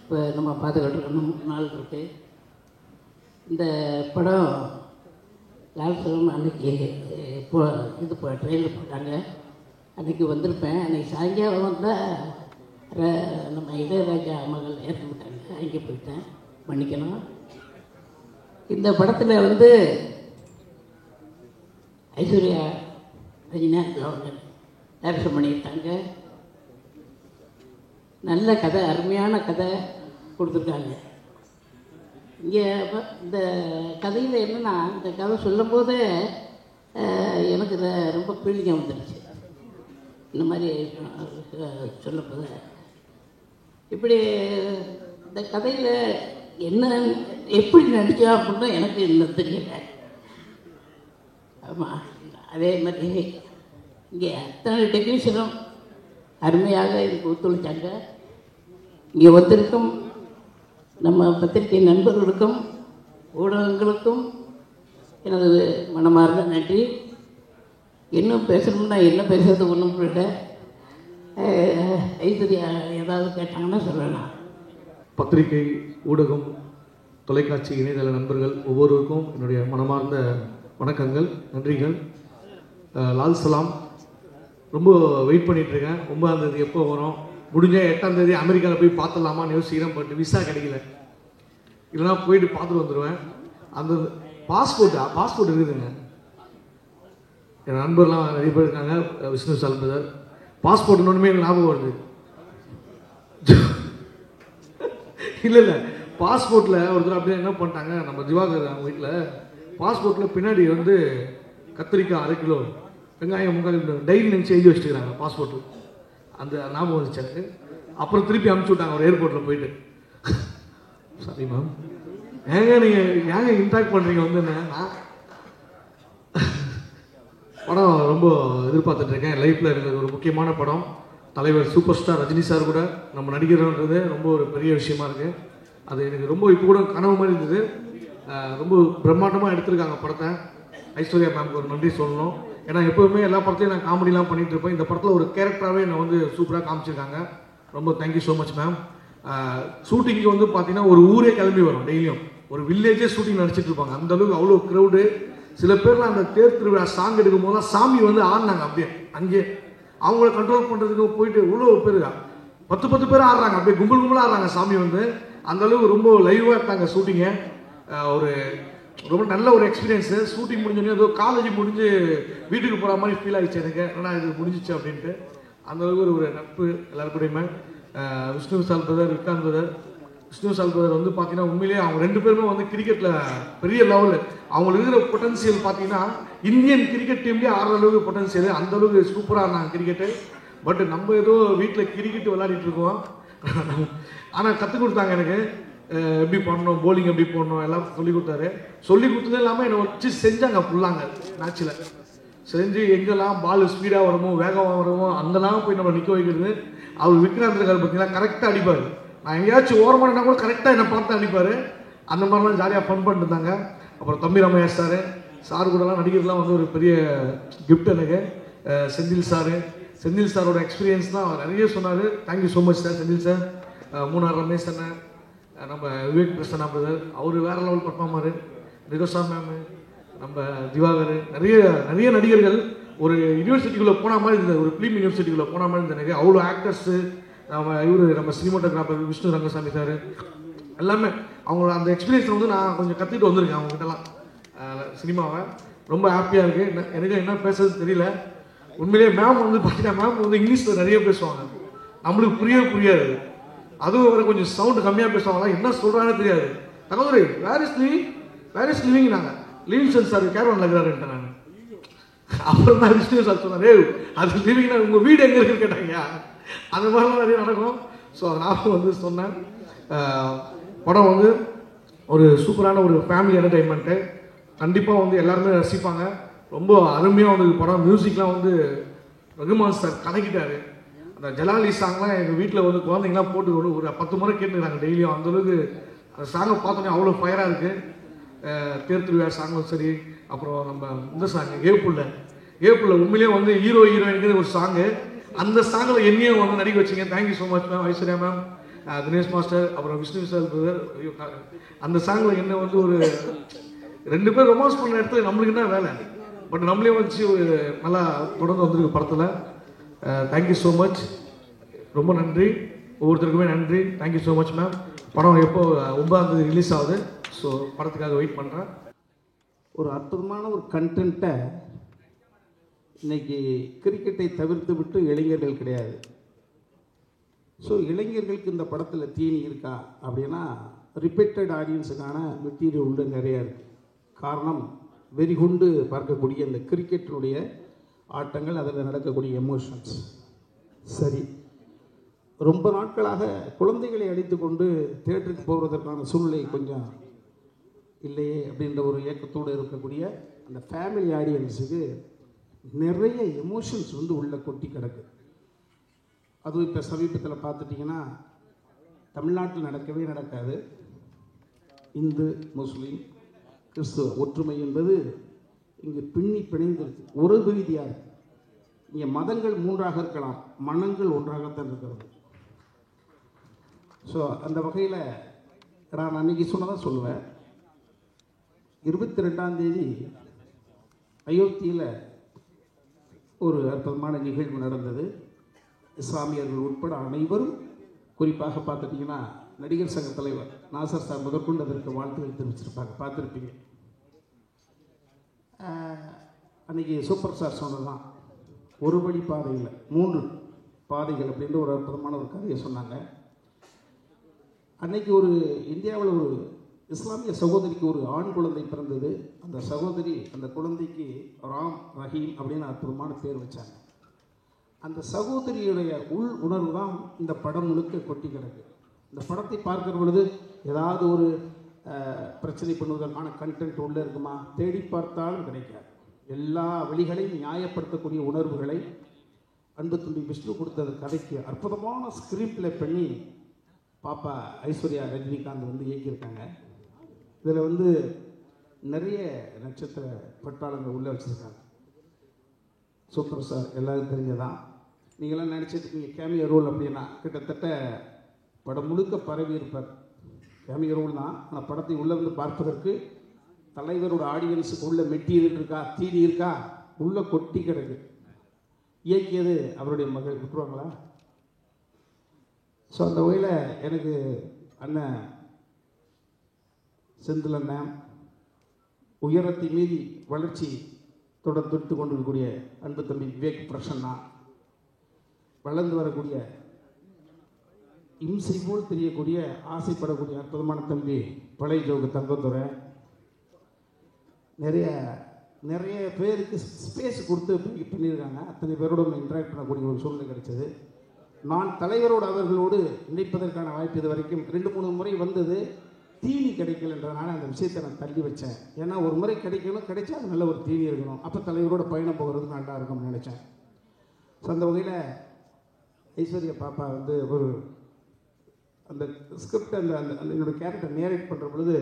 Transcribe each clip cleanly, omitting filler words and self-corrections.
இப்போ நம்ம பார்த்துக்கிட்டு இருக்கணும் நாள் இருக்குது. இந்த படம் லால் சலம் அன்றைக்கி இப்போ ட்ரெயினில் போட்டாங்க. அன்றைக்கி வந்திருப்பேன். அன்றைக்கி சாயங்காலம் வந்தால் நம்ம இளையராஜா மகள் ஏற்ற விட்டாங்க. அங்கே போயிட்டேன், மன்னிக்கணும். இந்த படத்தில் ஐஸ்வர்யா ரஜினிகாந்த் அவங்க டைரக்ஷன் பண்ணியிருக்காங்க. நல்ல கதை, அருமையான கதை கொடுத்துருக்காங்க. இங்கே இந்த கதையில் என்னென்னா, இந்த கதை சொல்லும்போது எனக்கு ரொம்ப ஃபீலிங்காக வந்துடுச்சு. இந்த மாதிரி சொல்லும்போது இப்படி இந்த கதையில் என்ன எப்படி நடிச்சா அப்படின்னா எனக்கு இன்னும் தெரியல. ஆமாம், அதே மாதிரி இங்கே அத்தனை டெக்னீஷியனும் அருமையாக இதுக்கு ஒத்துழைச்சாங்க. இங்கே வந்திருக்கும் நம்ம பத்திரிகை நண்பர்களுக்கும் ஊடகங்களுக்கும் எனது மனமார்ந்த நன்றி. இன்னும் பேசணும்னா என்ன பேசுறது ஒன்றும் புரியல. ஐஸ்வர்யா ஏதாவது கேட்டாங்கன்னா சொல்லலாம். பத்திரிகை, ஊடகம், தொலைக்காட்சி, இணையதள நண்பர்கள் ஒவ்வொருவருக்கும் என்னுடைய மனமார்ந்த வணக்கங்கள், நன்றிகள். லால் சலாம் ரொம்ப வெயிட் பண்ணிகிட்ருக்கேன். 9ஆம் தேதி எப்போ வரும், முடிஞ்சால் 8ஆம் தேதி அமெரிக்காவில் போய் பார்த்துடலாமான்னு யோசிக்கிறேன். பட் விசா கிடைக்கல, இல்லைனா போயிட்டு பார்த்துட்டு வந்துடுவேன். அந்த பாஸ்போர்ட் இருக்குதுங்க. என் நண்பர்லாம் நிறைய பேர் இருக்காங்க. விஷ்ணு சால்பதர் பாஸ்போர்ட் இன்னொன்றுமே எனக்கு ஞாபகம் வருது. இல்லை பாஸ்போர்ட்டில் ஒருத்தர் அப்படியே என்ன பண்ணிட்டாங்க, நம்ம திவாகர் அவங்க வீட்டில் பாஸ்போர்ட்டில் பின்னாடி கத்திரிக்காய் 1/2 கிலோ, வெங்காயம் 3/4 கிலோ டைரி நினச்சி எழுதி வச்சுக்கிறாங்க பாஸ்போர்ட்டு. அந்த ஞாபகம் வந்துச்சு எனக்கு. அப்புறம் திருப்பி அனுப்பிச்சி விட்டாங்க ஒரு ஏர்போர்ட்டில் போயிட்டு. சாரி மேம், நீங்கள் இன்ட்ராக்ட் பண்ணுறீங்க நான் படம் ரொம்ப எதிர்பார்த்துட்ருக்கேன். லைஃப்பில் எனக்கு ஒரு முக்கியமான படம். தலைவர் சூப்பர் ஸ்டார் ரஜினி சார் கூட நம்ம நடிக்கிறோன்றது ரொம்ப ஒரு பெரிய விஷயமா இருக்குது. அது எனக்கு ரொம்ப இப்போ கூட கனவு மாதிரி இருந்தது. ரொம்ப பிரம்மாண்டமாக எடுத்திருக்காங்க படத்தை. ஐஸ்வர்யா மேம்க்கு ஒரு நன்றி சொல்லணும். ஏன்னா எப்போவுமே எல்லா படத்தையும் நான் காமெடிலாம் பண்ணிகிட்டு இருப்பேன். இந்த படத்தில் ஒரு கேரக்டராகவே என்னை சூப்பராக காமிச்சிருக்காங்க. ரொம்ப தேங்க்யூ ஸோ மச் மேம். ஷூட்டிங்க்கு பார்த்தீங்கன்னா ஒரு ஊரே கிளம்பி வரும். டெய்லியும் ஒரு வில்லேஜே ஷூட்டிங் நடிச்சிட்டு இருப்பாங்க. அந்தளவுக்கு அவ்வளோ க்ரௌடு. சில பேர்லாம் அந்த தேர் திருவிழா சாங் எடுக்கும் போதெல்லாம் சாமி ஆடினாங்க அப்படியே அங்கேயே. அவங்கள கண்ட்ரோல் பண்ணுறதுக்கு போயிட்டு இவ்வளோ பேர் 10 பேர் ஆடுறாங்க, அப்படியே கும்பலாக ஆடுறாங்க சாமி. அந்தளவுக்கு ரொம்ப லைவாக இருந்தாங்க ஷூட்டிங்கை. ஒரு ரொம்ப நல்ல ஒரு எக்ஸ்பீரியன்ஸு. ஷூட்டிங் முடிஞ்சோடனே ஏதோ காலேஜ் முடிஞ்சு வீட்டுக்கு போகிற மாதிரி ஃபீல் ஆகிடுச்சு எனக்கு. ஏன்னா இது முடிஞ்சிச்சு அப்படின்ட்டு. அந்தளவுக்கு ஒரு நட்பு எல்லாருக்கூடையுமே. விஷ்ணு சால் பிரதர், விக்ராந்த் பிரதர். விஷ்ணு சால் பிரதர் பார்த்தீங்கன்னா உண்மையிலேயே அவங்க 2 பேருமே கிரிக்கெட்டில் பெரிய லெவலில் அவங்களுக்கு இருக்கிற பொட்டன்சியல் பார்த்தீங்கன்னா இந்தியன் கிரிக்கெட் டீம்லேயே ஆடுற அளவுக்கு பொட்டன்சியல். அந்தளவுக்கு சூப்பராக இருந்தாங்க கிரிக்கெட்டு. பட் நம்ம ஏதோ வீட்டில் கிரிக்கெட்டு விளையாடிட்டு இருக்கோம். ஆனால் கற்றுக் கொடுத்தாங்க எனக்கு எப்படி பண்ணணும், போலிங் எப்படி போடணும் எல்லாம் சொல்லி கொடுத்தாரு. சொல்லி கொடுத்ததே இல்லாமல் என்னை வச்சு செஞ்சாங்க ஃபுல்லாங்க. மேட்ச்சில் செஞ்சு எங்கெல்லாம் பால் ஸ்பீடாக வருமோ வேகமாக வருமோ அங்கெல்லாம் போய் நம்ம நிற்க வைக்கிறது. அவர் விக்ராந்த் இருக்கார் பார்த்தீங்கன்னா கரெக்டாக அடிப்பார். நான் எங்கேயாச்சும் ஓரமானா கூட கரெக்டாக என்னை பார்த்து அடிப்பார். அந்த மாதிரிலாம் ஜாலியாக ஃபன் பண்ணிட்டு இருந்தாங்க. அப்புறம் தம்பி ராமையா சார் கூடலாம் நடிக்கிறதுலாம் ஒரு பெரிய கிஃப்ட் எனக்கு. செந்தில் சாரோட எக்ஸ்பீரியன்ஸ் தான் அவர் நிறைய சொன்னார். Thank you so much sir. Senthil sir, Munnar Ramesh அண்ணன், நம்ம விவேக் பிரசன்னா பிரதர், அவர் வேறு லெவல் பர்ஃபார்மரு, நிரோஷா மேமு, நம்ம திவாகர், நிறைய நடிகர்கள் ஒரு யூனிவர்சிட்டிக்குள்ளே போன மாதிரி இருந்தது. ஒரு ஃபிலிம் யூனிவர்சிட்டிக்குள்ளே போன மாதிரி இருந்தது எனக்கு. அவ்வளோ ஆக்டர்ஸு, நம்ம சினிமாட்டோகிராஃபர் விஷ்ணு ரங்கசாமி சார் எல்லாமே அவங்களோட அந்த எக்ஸ்பீரியன்ஸை நான் கொஞ்சம் கற்றுக்கிட்டு வந்திருக்கேன் அவங்ககிட்டலாம் சினிமாவை. ரொம்ப ஹாப்பியாக இருக்குது. எனக்கு என்ன பேசுறது தெரியல உண்மையிலேயே. மேம் பார்த்தீங்கன்னா மேம் இங்கிலீஷில் நிறைய பேசுவாங்க, நம்மளுக்கு புரியாது. அதுவும் வேறு கொஞ்சம் சவுண்டு கம்மியாக பேசுவாங்களா, என்ன சொல்கிறாங்கன்னு தெரியாது. தகவல் வேர் இஸ் லிவிங் நாங்கள் லிவிங்ஸ்டன் சார் கேரவனில் இருக்கிறாருன்ட்டேன் நான். அப்புறம் தான் விஷ்ணு சார் சொன்னார், அது லிவிங்னா உங்கள் வீடு எங்கே இருக்குன்னு கேட்டாங்க. அந்த மாதிரிலாம் நிறைய நடக்கும். ஸோ அதனால் சொன்னேன். படம் ஒரு சூப்பரான ஒரு ஃபேமிலி என்டர்டெயின்மெண்ட்டு. கண்டிப்பாக எல்லாருமே ரசிப்பாங்க. ரொம்ப அருமையாக படம். மியூசிக்லாம் ரகுமான் சார் கலக்கிட்டார். அந்த ஜலாலி சாங்லாம் எங்கள் வீட்டில் குழந்தைங்களாம் போட்டு ஒரு 10 முறை கேட்டுக்கிறாங்க டெய்லியும். அந்தளவுக்கு அந்த சாங்கை பார்த்தோன்னே அவ்வளோ ஃபயராக இருக்குது. தேர் திருவிழா சாங்கும் சரி, அப்புறம் நம்ம இந்த சாங்கு ஏப்புள்ள உண்மையிலேயே ஹீரோ ஹீரோயினுக்கு ஒரு சாங்கு. அந்த சாங்கில் என்னையும் நடிக்க வச்சிங்க. Thank you so much ma'am. Aishwarya ma'am, Dinesh master அப்புறம் விஷ்ணு விஷால் பிரதர். அந்த சாங்கில் என்ன வந்து ஒரு 2 பேர் ரொமான்ஸ் பண்ண இடத்துல நம்மளுக்கு என்ன வேலை, பட் நம்மளே வச்சு ஒரு நல்லா தொடர்ந்து வந்திருக்கு படத்தில். தேங்க்யூ ஸோ மச், ரொம்ப நன்றி, ஒவ்வொருத்தருக்குமே நன்றி. Thank you so much ma'am. படம் எப்போ 9ஆம் தேதி ரிலீஸ் ஆகுது, ஸோ படத்துக்காக வெயிட் பண்ணுறேன். ஒரு அற்புதமான ஒரு கண்டென்ட்டை இன்றைக்கி கிரிக்கெட்டை தவிர்த்து விட்டு இளைஞர்கள் கிடையாது. ஸோ இளைஞர்களுக்கு இந்த படத்தில் தீனி இருக்கா அப்படின்னா ரிப்பீட்டட் ஆடியன்ஸுக்கான மெட்டீரியல் உள்ள நிறையா இருக்குது. காரணம் வெறிகொண்டு பார்க்கக்கூடிய இந்த கிரிக்கெட்டினுடைய ஆட்டங்கள், அதில் நடக்கக்கூடிய எமோஷன்ஸ். சரி, ரொம்ப நாட்களாக குழந்தைகளை அழைத்து கொண்டு தியேட்டருக்கு போவதற்கான சூழ்நிலை கொஞ்சம் இல்லையே அப்படின்ற ஒரு ஏக்கத்தோடு இருக்கக்கூடிய அந்த ஃபேமிலி ஆடியன்ஸுக்கு நிறைய எமோஷன்ஸ் வந்து உள்ளே கொட்டி கிடக்கு. அதுவும் இப்போ சமீபத்தில் பார்த்துட்டிங்கன்னா தமிழ்நாட்டில் நடக்கவே நடக்காது. இந்து, முஸ்லீம், கிறிஸ்துவ ஒற்றுமை என்பது இங்கே பின்னி பிணைந்திருக்கு. ஒரு ரீதியாக இருக்குது. இங்கே மதங்கள் 3ஆக இருக்கலாம், மனங்கள் ஒன்றாகத்தான் இருக்கிறது. ஸோ அந்த வகையில் நான் அன்றைக்கி சொன்னதான் சொல்லுவேன். 22ஆம் தேதி அயோத்தியில் ஒரு அற்புதமான நிகழ்வு நடந்தது. இஸ்லாமியர்கள் உட்பட அனைவரும், குறிப்பாக பார்த்துட்டிங்கன்னா நடிகர் சங்க தலைவர் நாசர் சார் முதற்கொண்டு அதற்கு வாழ்த்துக்கள் தெரிவிச்சிருப்பாங்க, பார்த்துருப்பீங்க. அன்றைக்கி சூப்பர் ஸ்டார் சொன்னதான் ஒரு வழி பாதையில் 3 பாதைகள் அப்படின்ற ஒரு அற்புதமான ஒரு கதையை சொன்னாங்க. அன்னைக்கு ஒரு இந்தியாவில் ஒரு இஸ்லாமிய சகோதரிக்கு ஒரு ஆண் குழந்தை பிறந்தது. அந்த சகோதரி அந்த குழந்தைக்கு ராம் ரஹீம் அப்படின்னு அற்புதமான பேர் வச்சாங்க. அந்த சகோதரியுடைய உள் உணர்வு தான் இந்த படம் முழுக்க கொட்டி கிடக்கு. இந்த படத்தை பார்க்கிற பொழுது ஏதாவது ஒரு பிரச்சனை பண்ணுவதற்கான கண்டென்ட் உள்ளே இருக்குமா, தேடி பார்த்தாலும் கிடைக்காது. எல்லா வழிகளையும் நியாயப்படுத்தக்கூடிய உணர்வுகளை அன்பு தம்பி விஷ்ணு கொடுத்த கதைக்கு அற்புதமான ஸ்கிரீன்ப்ளே பண்ணி பாப்பா ஐஸ்வர்யா ரஜினிகாந்த் வந்து இயக்கியிருக்காங்க. இதில் வந்து நிறைய நட்சத்திர பட்டாளங்கள் உள்ளே வச்சுருக்காங்க. சூப்பர் ஸ்டார் எல்லாருக்கும் தெரிஞ்சதான். நீங்களாம் நினச்சிருக்கீங்க கேமியோ ரோல் அப்படின்னா கிட்டத்தட்ட படம் முழுக்க பரவி இருப்பார். கேமியோ ரோல் தான், ஆனால் படத்தை உள்ளே வந்து பார்ப்பதற்கு தலைவரோட ஆடியன்ஸுக்கு உள்ள மெட்டீரியல் இருக்கா, தீனி இருக்கா, உள்ளே கொட்டி கிடக்கு. இயக்கியது அவருடைய மகள், விட்டுருவாங்களா? ஸோ அந்த வகையில் எனக்கு அண்ணன் செந்தில் அண்ணன், உயரத்தை மீறி வளர்ச்சி தொடர்ந்து கொண்டிருக்கக்கூடிய அன்பு தம்பி விவேக் பிரசன்னா, வளர்ந்து வரக்கூடிய இம்சை போல் தெரியக்கூடிய ஆசைப்படக்கூடிய அற்புதமான தம்பி பழைய ஜோகு தங்கத்துறை, நிறைய பேருக்கு ஸ்பேஸ் கொடுத்து பண்ணியிருக்காங்க. அத்தனை பேரோட இன்ட்ராக்ட் பண்ணக்கூடிய ஒரு சூழ்நிலை கிடைச்சது. நான் தலைவரோடு அவர்களோடு இணைப்பதற்கான வாய்ப்பு இது வரைக்கும் 2-3 முறை வந்தது. தீனி கிடைக்கலன்றதுனால அந்த விஷயத்தை நான் தள்ளி வச்சேன். ஏன்னா ஒரு முறை கிடைக்கணும், கிடைச்சா அது நல்ல ஒரு தீனி இருக்கணும், அப்போ தலைவரோட பயணம் போகிறது நல்லா இருக்கும்னு நினச்சேன். ஸோ அந்த வகையில் ஐஸ்வர்யா பாப்பா வந்து அந்த ஸ்கிரிப்ட் அந்த என்னோடய கேரக்டர் நேரேட் பண்ணுற பொழுது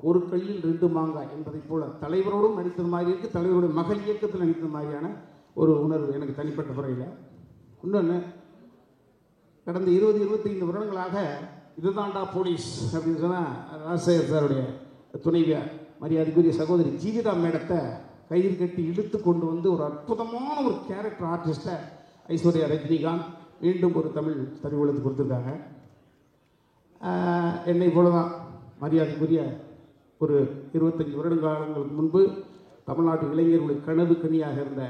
ஒரு கையில் 2 மாங்காய் என்பதை போல் தலைவரோடும் நடித்தது மாதிரி இருக்குது, தலைவருடைய மகள் இயக்கத்தில் நடித்தது மாதிரியான ஒரு உணர்வு எனக்கு தனிப்பட்ட முறையில். இன்னொன்று, கடந்த 20-25 வருடங்களாக இதுதான்டா போலீஸ் அப்படின்னு சொன்னால் ராஜசேகர் சாருடைய துணைவியார் மரியாதைக்குரிய சகோதரி ஜீவிதா மேடத்தை கயிறு கட்டி இழுத்து கொண்டு வந்து ஒரு அற்புதமான ஒரு கேரக்டர் ஆர்டிஸ்ட்டை ஐஸ்வர்யா ரஜினிகாந்த் மீண்டும் ஒரு தமிழ் பதிவுகளுக்கு கொடுத்துருக்காங்க. என்னை போல தான் மரியாதைக்குரிய ஒரு 25 வருடங்களுக்கு முன்பு தமிழ்நாட்டு இளைஞர்களுடைய கனவு கனியாக இருந்த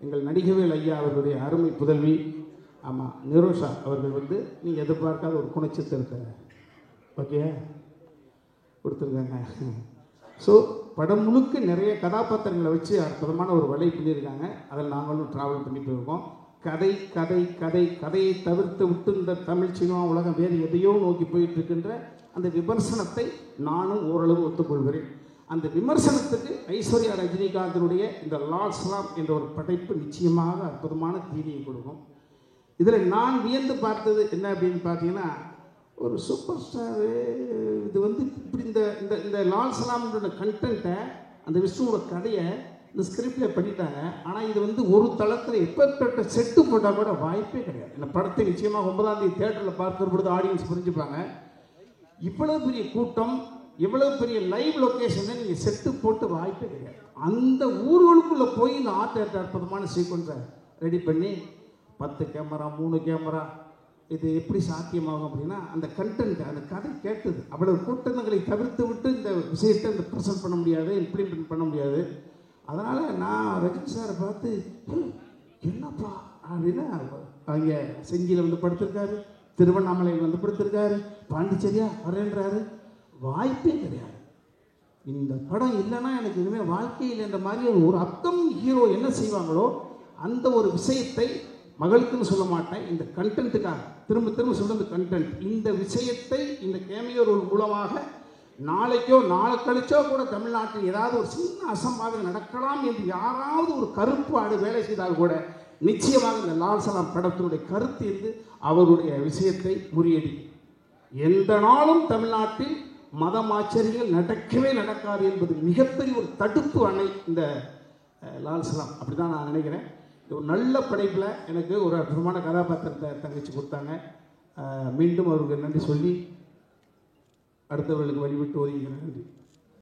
எங்கள் நடிகவேல் ஐயா அவர்களுடைய அருமை புதல்வி, ஆமாம், நிரோஷா அவர்கள் வந்து நீங்கள் எதிர்பார்க்காத ஒரு குணச்சித்திரத்தை ஓகே கொடுத்துருக்காங்க. ஸோ படம் முழுக்க நிறைய கதாபாத்திரங்களை வச்சு அற்புதமான ஒரு வலை பண்ணியிருக்காங்க. அதில் நாங்களும் ட்ராவல் பண்ணி போயிருக்கோம். கதை கதை கதை கதையை தவிர்த்து விட்டு இந்த தமிழ் சினிமா உலகம் வேறு எதையோ நோக்கி போயிட்டு இருக்கின்ற அந்த விமர்சனத்தை நானும் ஓரளவு ஒத்துக்கொள்கிறேன். அந்த விமர்சனத்துக்கு ஐஸ்வர்யா ரஜினிகாந்தினுடைய இந்த லால்ஸ்லாம் என்ற ஒரு படைப்பு நிச்சயமாக அற்புதமான தீனியை கொடுக்கும். இதில் நான் வியந்து பார்த்தது என்ன அப்படின்னு பார்த்தீங்கன்னா, ஒரு சூப்பர் ஸ்டாரு இது வந்து இப்படி இந்த இந்த லால்ஸ்லாம்ன்ற கண்டென்ட்டை, அந்த விஷ்ணுவோட கதையை இந்த ஸ்கிரிப்டில் பண்ணிட்டாங்க. ஆனால் இது வந்து ஒரு தளத்தில் எப்பேற்பட்ட செட்டு போட்டால் கூட வாய்ப்பே கிடையாது. இந்த படத்தை நிச்சயமாக 9ஆம் தேதி தியேட்டரில் பார்க்கிற பொழுது ஆடியன்ஸ் புரிஞ்சுப்பாங்க. இவ்வளோ பெரிய கூட்டம், இவ்வளோ பெரிய லைவ் லொக்கேஷனில் நீங்கள் செட்டு போட்டு வாய்ப்பே கிடையாது. அந்த ஊர்களுக்குள்ளே போய் இந்த அற்புதமான சீக்வன்ஸை ரெடி பண்ணி 10 கேமரா 3 கேமரா இது எப்படி சாத்தியமாகும் அப்படின்னா அந்த கண்டென்ட், அந்த கதை கேட்டது அவ்வளவு கூட்டங்களை தவிர்த்து விட்டு இந்த விஷயத்தை இந்த ப்ரெசென்ட் பண்ண முடியாது, இம்ப்ளிமெண்ட் பண்ண முடியாது. அதனால் நான் ரஜினி சாரை பார்த்து என்னப்பா அப்படின்னா, அங்கே செஞ்சியில் வந்து படுத்திருக்காரு, திருவண்ணாமலையில் வந்து படுத்திருக்காரு, பாண்டிச்சேரியா வரேன்றாரு. வாய்ப்பே கிடையாது. இந்த படம் இல்லைன்னா எனக்கு இனிமேல் வாழ்க்கையில் என்ற மாதிரி ஒரு அப்கமிங் ஹீரோ என்ன செய்வாங்களோ அந்த ஒரு விஷயத்தை மகளுக்குன்னு சொல்ல மாட்டேன், இந்த கண்டென்ட்டுக்காக திரும்ப திரும்ப சொல்கிறது கண்டென்ட். இந்த விஷயத்தை இந்த கேமியோ ரோல் மூலமாக நாளைக்கோ நாளை கழிச்சோ கூட தமிழ்நாட்டில் ஏதாவது ஒரு சின்ன அசம்பாவிதம் நடக்கலாம் என்று யாராவது ஒரு கருப்பு ஆடு வேலை செய்தால் கூட நிச்சயமாக இந்த லால் சலாம் படத்தினுடைய கருத்து இருந்து அவருடைய விஷயத்தை முறியடி. எந்த நாளும் தமிழ்நாட்டில் மதம் ஆச்சரியங்கள் நடக்கவே நடக்காது என்பது மிகப்பெரிய ஒரு தடுப்பு அணை இந்த லால் சலாம். அப்படி தான் நான் நினைக்கிறேன். ஒரு நல்ல படைப்பில் எனக்கு ஒரு அற்புதமான கதாபாத்திரத்தை தங்கச்சி கொடுத்தாங்க. மீண்டும் அவருக்கு நன்றி சொல்லி அடுத்தவர்களுக்கு வழிவிட்டு ஒதுங்கிறேன். நன்றி.